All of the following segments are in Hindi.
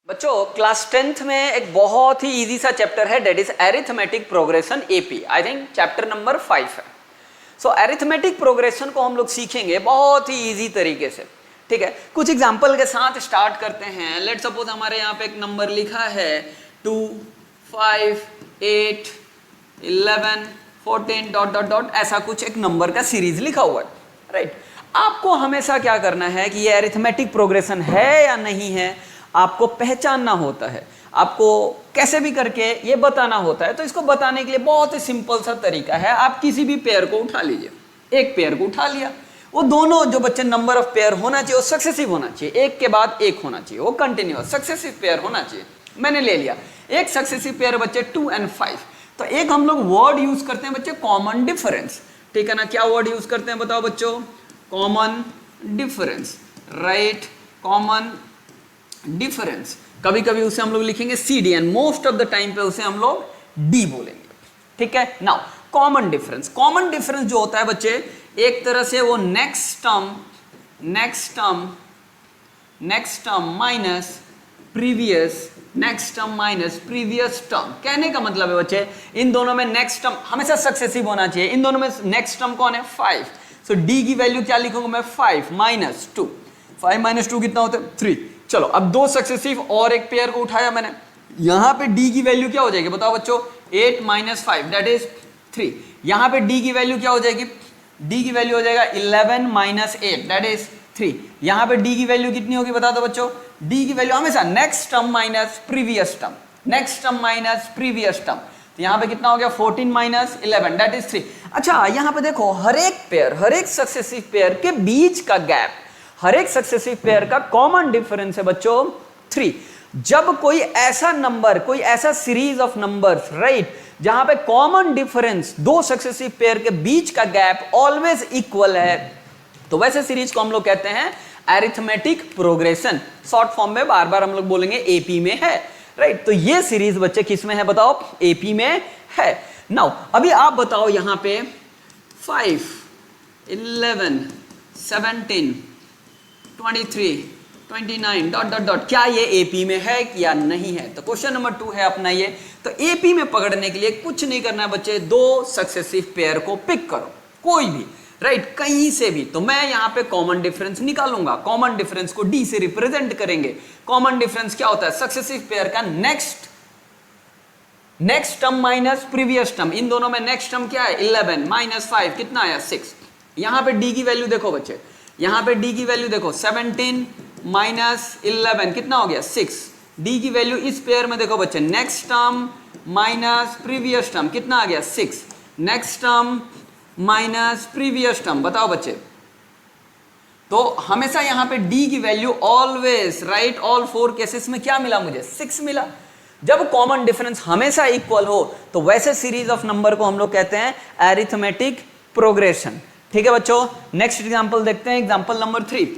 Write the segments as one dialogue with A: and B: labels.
A: बच्चों क्लास 10th में एक बहुत ही इजी सा चैप्टर है that is arithmetic progression AP. I think chapter number 5 है। सो एरिथमेटिक प्रोग्रेशन को हम लोग सीखेंगे बहुत ही इजी तरीके से। ठीक है, कुछ एग्जांपल के साथ स्टार्ट करते हैं। लेट सपोज हमारे यहाँ पे एक नंबर लिखा है 2 5 8 11 14 डॉट डॉट डॉट, ऐसा कुछ एक नंबर का सीरीज लिखा हुआ है। राइट, आपको हमेशा क्या करना है कि ये एरिथमेटिक प्रोग्रेशन है या नहीं है आपको पहचानना होता है, आपको कैसे भी करके ये बताना होता है। तो इसको बताने के लिए बहुत ही सिंपल सा तरीका है। आप किसी भी पेयर को उठा लीजिए, एक पेयर को उठा लिया, वो दोनों जो बच्चे नंबर ऑफ पेयर होना चाहिए वो सक्सेसिव होना चाहिए, एक के बाद एक होना चाहिए, वो कंटिन्यूअस सक्सेसिव पेयर होना चाहिए। मैंने ले लिया एक सक्सेसिव पेयर बच्चे 2 और 5। तो एक हम लोग वर्ड यूज करते हैं बच्चे कॉमन डिफरेंस। ठीक है ना, क्या वर्ड यूज करते हैं बताओ बच्चों? Common difference. Right, common difference. कभी कभी उसे हम लोग लिखेंगे CD and most of the time पे उसे हम लोग D बोलेंगे। ठीक है, now common difference. Common difference जो होता है बच्चे एक तरह से वो next term minus previous term. कहने का मतलब है बच्चे इन दोनों में नेक्स्ट टर्म हमेशा सक्सेसिव होना चाहिए। इन दोनों में नेक्स्ट टर्म कौन है? 5। सो D की वैल्यू क्या लिखूंगा मैं? 5 - 2। 5 - 2 कितना होता है? 3। चलो अब दो सक्सेसिव और एक पेयर को उठाया मैंने, यहां पे D की वैल्यू क्या हो जाएगी बताओ बच्चों? 8 - 5 दैट इज 3। यहां पे D की वैल्यू क्या हो जाएगी? D की वैल्यू हो जाएगा 11 - 8 दैट इज 3। यहां पे D की वैल्यू कितनी होगी बता दो बच्चों? D की वैल्यू हमेशा next term minus previous term, next term minus previous term. तो यहां पे कितना हो गया? 14 - 11 दैट इज 3। अच्छा यहां पे देखो हर एक सक्सेसिव पेयर के बीच का गैप, हर एक सक्सेसिव पेयर का कॉमन डिफरेंस है बच्चों 3। जब कोई ऐसा नंबर, कोई ऐसा सीरीज ऑफ नंबर्स, राइट, जहां पे कॉमन डिफरेंस दो सक्सेसिव पेयर के बीच का गैप ऑलवेज इक्वल है, तो वैसे सीरीज को हम लोग कहते हैं एरिथमेटिक प्रोग्रेशन। शॉर्ट फॉर्म में बार बार हम लोग बोलेंगे एपी में है। राइट, तो ये सीरीज बच्चे किस में है बताओ? एपी में है। नाउ अभी आप बताओ यहां पे 5 11 17 23 29 डॉट डॉट डॉट, क्या ये एपी में है या नहीं है? तो क्वेश्चन नंबर 2 है अपना ये। तो एपी में पकड़ने के लिए कुछ नहीं करना है बच्चे, दो सक्सेसिव पेयर को पिक करो, कोई भी, राइट, कहीं से भी। तो मैं यहां पे कॉमन डिफरेंस निकालूंगा, कॉमन डिफरेंस को D से रिप्रेजेंट करेंगे। कॉमन डिफरेंस क्या होता है? सक्सेसिव पेयर का next term minus previous term. इन दोनों में नेक्स्ट टर्म क्या है? 11 - 5 कितना आया? 6। यहां पे D की वैल्यू देखो बच्चे, यहां पे D की वैल्यू देखो 17 - 11 कितना हो गया? 6। D की वैल्यू इस पेयर में देखो बच्चे, next term minus previous term कितना आ गया? 6। Next term minus previous term, बताओ बच्चे। तो हमेशा यहां पे D की value always, right, all 4 cases में क्या मिला मुझे? 6 मिला। जब कॉमन डिफरेंस हमेशा इक्वल हो तो वैसे सीरीज ऑफ नंबर को हम लोग कहते हैं एरिथमेटिक प्रोग्रेशन। ठीक है बच्चों, नेक्स्ट एग्जांपल देखते हैं, एग्जांपल नंबर 3।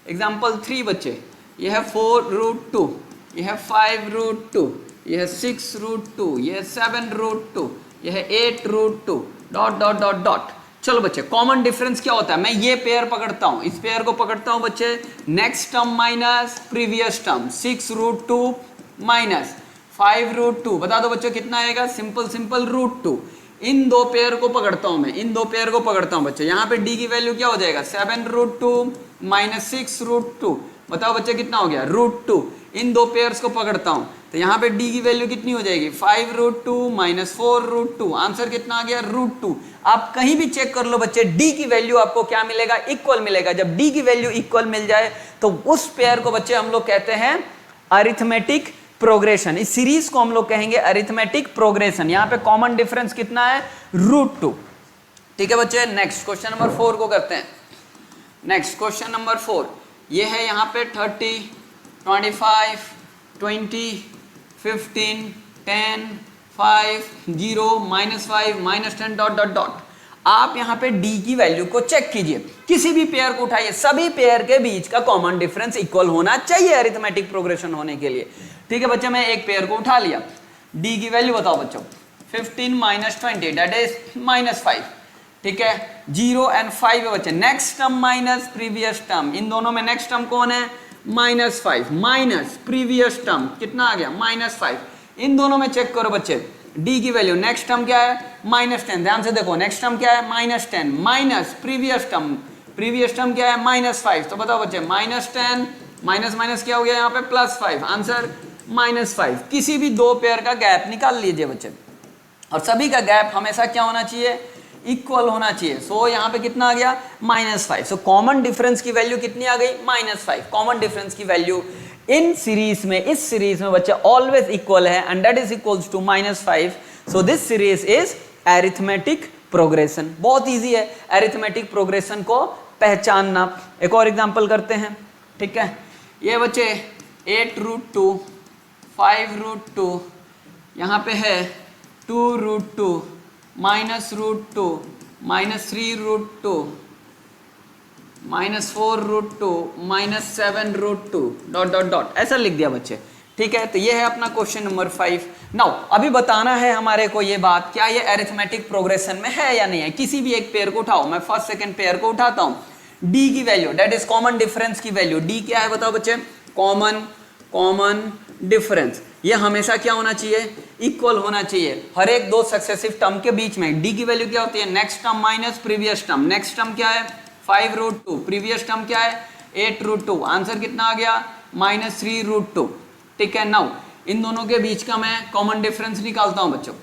A: एग्जांपल 3 बच्चे, यह है 4√2, यह है 5√2, यह है 6√2, यह है 7√2, यह है 8√2 डॉट डॉट डॉट डॉट। चलो बच्चे कॉमन डिफरेंस क्या होता है? मैं ये पेयर पकड़ता हूं, इस पेयर को पकड़ता हूं बच्चे, next term minus previous term, 6√2 minus 5√2, बता दो बच्चों कितना आएगा? सिंपल √2। इन दो पेयर को पकड़ता हूं मैं, इन दो पेयर को पकड़ता हूं बच्चे। यहां पे D की वैल्यू क्या हो जाएगा? 7√2 माइनस 6√2, बताओ बच्चे कितना हो गया? √2। इन दो पेयर्स को पकड़ता हूं तो यहां पे D की वैल्यू कितनी हो जाएगी? 5√2 माइनस 4√2, आंसर कितना आ गया? √2। आप कहीं भी चेक कर लो बच्चे, D की वैल्यू आपको क्या मिलेगा? इक्वल मिलेगा। जब D की वैल्यू इक्वल मिल जाए तो उस पेयर को बच्चे हम लोग कहते हैं अरिथमेटिक प्रोग्रेशन। इस सीरीज को हम लोग कहेंगे अरिथमेटिक प्रोग्रेशन। यहां पे कॉमन डिफरेंस कितना है? √2। ठीक है बच्चे, नेक्स्ट क्वेश्चन नंबर 4 को करते हैं। नेक्स्ट क्वेश्चन नंबर 4 ये है यहां पे 30 25 20 15 10 5 0 -5 -10 डॉट डॉट डॉट। आप यहां पे D की वैल्यू को चेक कीजिए, किसी भी पेयर को उठाइए, सभी पेयर के बीच का कॉमन डिफरेंस इक्वल होना चाहिए अरिथमेटिक प्रोग्रेशन होने के लिए। ठीक है बच्चे, मैं एक पेयर को उठा लिया, D की वैल्यू बताओ बच्चों, 15 - 20 दैट इज -5। ठीक है, 0 और 5 है बच्चे, next term minus previous term. इन दोनों में नेक्स्ट टर्म कौन है? -5 माइनस प्रीवियस टर्म कितना आ गया -5। इन दोनों में चेक करो बच्चे, डी की वैल्यू, नेक्स्ट टर्म क्या है -10, ध्यान से देखो नेक्स्ट टर्म क्या है -10 माइनस प्रीवियस टर्म क्या है -5। तो बताओ बच्चे -10 माइनस माइनस क्या हो गया यहाँ पे +5, आंसर -5। किसी भी दो पेयर का गैप निकाल लीजिए बच्चे, और सभी का गैप हमेशा क्या होना चाहिए, इक्वल होना चाहिए। सो यहाँ पे कितना आ गया -5। सो कॉमन डिफरेंस की वैल्यू कितनी आ गई -5। कॉमन डिफरेंस की वैल्यू इन सीरीज में, इस सीरीज में बच्चे ऑलवेज इक्वल है and that is equals to -5। So this series is arithmetic progression. बहुत इजी है एरिथमेटिक प्रोग्रेशन को पहचानना। एक और एग्जांपल करते हैं, ठीक है। ये बच्चे 8√2 5√2, यहाँ पे है 2√2 -√2 -3√2 -4√2 -7√2 डॉट डॉट डॉट, ऐसा लिख दिया बच्चे, ठीक है। तो ये है अपना क्वेश्चन नंबर 5। नाउ अभी बताना है हमारे को ये बात, क्या ये अरिथमेटिक प्रोग्रेशन में है या नहीं है। किसी भी एक पेयर को उठाओ, मैं फर्स्ट सेकंड पेयर को उठाता हूँ, डी की value that is common difference की वैल्यू, डी क्या है बताओ बच्चे, कॉमन डिफरेंस। ये हमेशा क्या होना चाहिए, इक्वल होना चाहिए हर एक दो सक्सेसिव टर्म के बीच में। डी की वैल्यू क्या होती है, next term minus previous term. Next term क्या है 5√2, प्रीवियस टर्म क्या है 8√2, आंसर कितना आ गया -3√2, ठीक है। नाउ इन दोनों के बीच का मैं कॉमन डिफरेंस निकालता हूं बच्चों।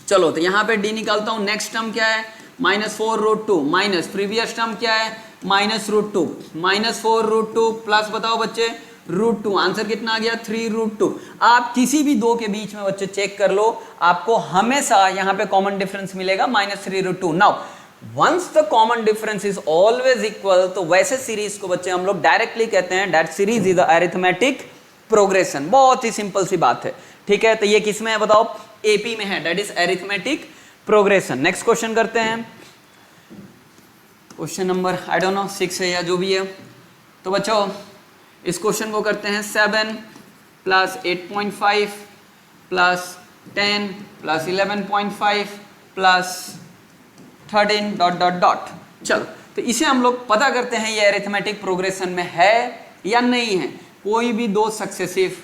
A: चलो तो यहाँ पे डी निकालता हूं, नेक्स्ट टर्म क्या है -4√2 माइनस प्रीवियस टर्म क्या है -√2, -4√2 प्लस बताओ बच्चे √2, आंसर कितना आ गया 3√2। आप किसी भी दो के बीच में बच्चे चेक कर लो, आपको हमेशा यहाँ पे कॉमन डिफरेंस मिलेगा -3√2। Now once the common difference is always equal, तो वैसे सीरीज को बच्चे हम लोग डायरेक्टली कहते हैं that series is the arithmetic progression. बहुत ही सिंपल सी बात है, ठीक है। तो ये किस में है बताओ, एपी में है, that is arithmetic progression. Next question करते हैं, question number I don't know 6 है या जो भी है। तो बच्चों इस क्वेश्चन को करते हैं 7 + 8.5 + 10 + 11.5 + 13 डॉट डॉट डॉट। चलो तो इसे हम लोग पता करते हैं ये अरिथमेटिक प्रोग्रेशन में है या नहीं है। कोई भी दो सक्सेसिव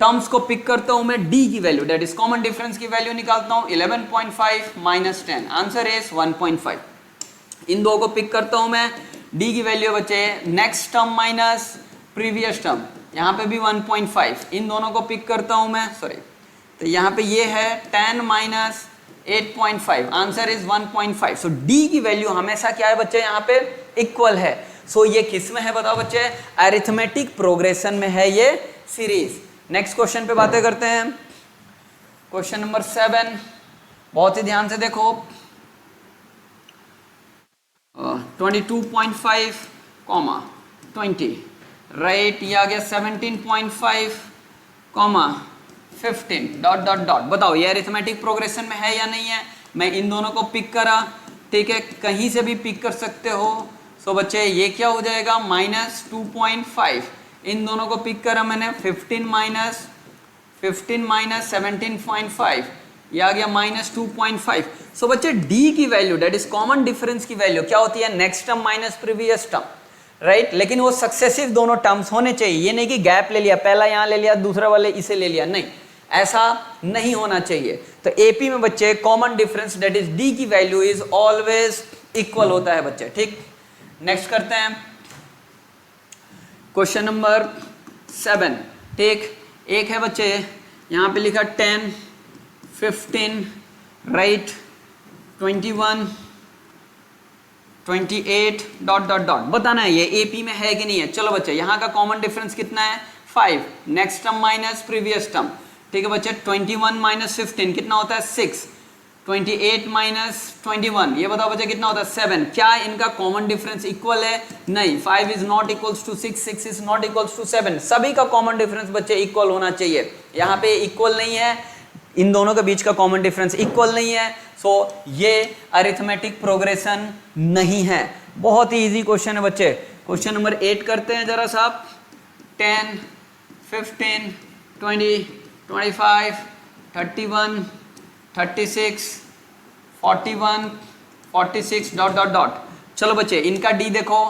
A: टर्म्स को पिक करता हूं मैं, डी की value that is common difference की वैल्यू निकालता हूं 11.5 - 10, आंसर इज 1.5। इन दो को पिक करता हूं मैं, डी की वैल्यू बचे next term minus previous term, यहाँ पे भी 1.5। इन दोनों को पिक करता हूं मैं, सॉरी, तो यहाँ पे ये है 10 - 8.5, आंसर इज 1.5। सो डी की वैल्यू हमेशा क्या है बच्चे, यहाँ पे इक्वल है। सो ये किस में है बताओ बच्चे, अरिथमेटिक प्रोग्रेशन में है ये सीरीज। नेक्स्ट क्वेश्चन पे बातें करते हैं, क्वेश्चन नंबर 7, बहुत ही ध्यान से देखो। 22.5, 20, राइट, ये आ गया 17.5, 15 डॉट डॉट डॉट। बताओ ये अरिथमेटिक प्रोग्रेशन में है या नहीं है। मैं इन दोनों को पिक करा, ठीक है, कहीं से भी पिक कर सकते हो। सो बच्चे ये क्या हो जाएगा -2.5। इन दोनों को पिक करा मैंने, 15 - 17.5, ये आ गया -2.5। सो बच्चे डी की value that is common difference की वैल्यू क्या होती है, next term minus previous term, right. लेकिन वो सक्सेसिव दोनों टर्म्स होने चाहिए, ये नहीं कि गैप ले लिया, पहला यहाँ ले लिया दूसरा वाले इसे ले लिया, नहीं, ऐसा नहीं होना चाहिए। तो एपी में बच्चे common difference that is D की वैल्यू इज ऑलवेज इक्वल होता है बच्चे, ठीक। नेक्स्ट करते हैं क्वेश्चन नंबर 7, ठीक। एक है बच्चे यहाँ पे लिखा 10, 15, राइट, 21, 28 डॉट डॉट डॉट। बताना है ये एपी में है कि नहीं है। चलो बच्चे यहाँ का कॉमन डिफरेंस कितना है 5, next term minus previous term, ठीक है बच्चे। 21 - 15 कितना होता है 6, 28 - 21 ये बताओ बच्चे कितना होता है 7। क्या इनका कॉमन डिफरेंस इक्वल है, नहीं। 5 is not equals to 6, 6 is not equals to 7। सभी का कॉमन डिफरेंस बच्चे इक्वल होना चाहिए, यहाँ पे इक्वल नहीं है, इन दोनों के बीच का कॉमन डिफरेंस इक्वल नहीं है। सो ये अरिथमेटिक प्रोग्रेशन नहीं है। बहुत ही इजी क्वेश्चन है बच्चे। क्वेश्चन नंबर 8 करते हैं जरा साहब। 10, 15, 20, 25, 31, 36, 41, 46 डॉट डॉट डॉट। चलो बच्चे इनका डी देखो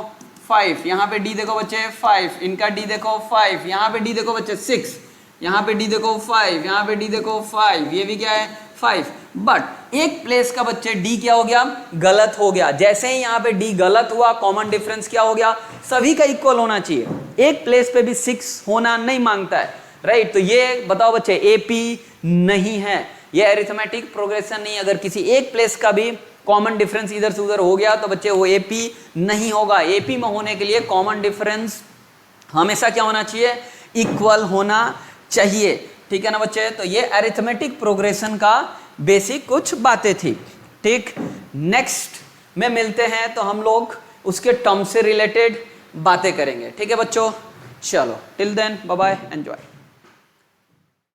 A: 5, यहाँ पे डी देखो बच्चे 5, इनका डी देखो 5, यहाँ पे डी देखो बच्चे 6, यहाँ पे डी देखो 5, यहाँ पे डी देखो 5, ये भी क्या है 5। बट एक प्लेस का बच्चे डी क्या हो गया, गलत हो गया। जैसे ही यहाँ पे डी गलत हुआ, कॉमन डिफरेंस क्या हो गया, सभी का इक्वल होना चाहिए। एक प्लेस पे भी 6 होना नहीं मांगता है, राइट। तो ये बताओ बच्चे एपी नहीं है, ये अरिथमेटिक प्रोग्रेशन नहीं। अगर किसी एक प्लेस का भी कॉमन डिफरेंस इधर से उधर हो गया तो बच्चे वो एपी नहीं होगा। एपी में होने के लिए कॉमन डिफरेंस हमेशा क्या होना चाहिए, इक्वल होना चाहिए, ठीक है ना बच्चे। तो ये अरिथमेटिक प्रोग्रेशन का बेसिक कुछ बातें थी, ठीक। नेक्स्ट में मिलते हैं तो हम लोग उसके टर्म से रिलेटेड बातें करेंगे, ठीक है बच्चों। चलो till then bye bye, enjoy.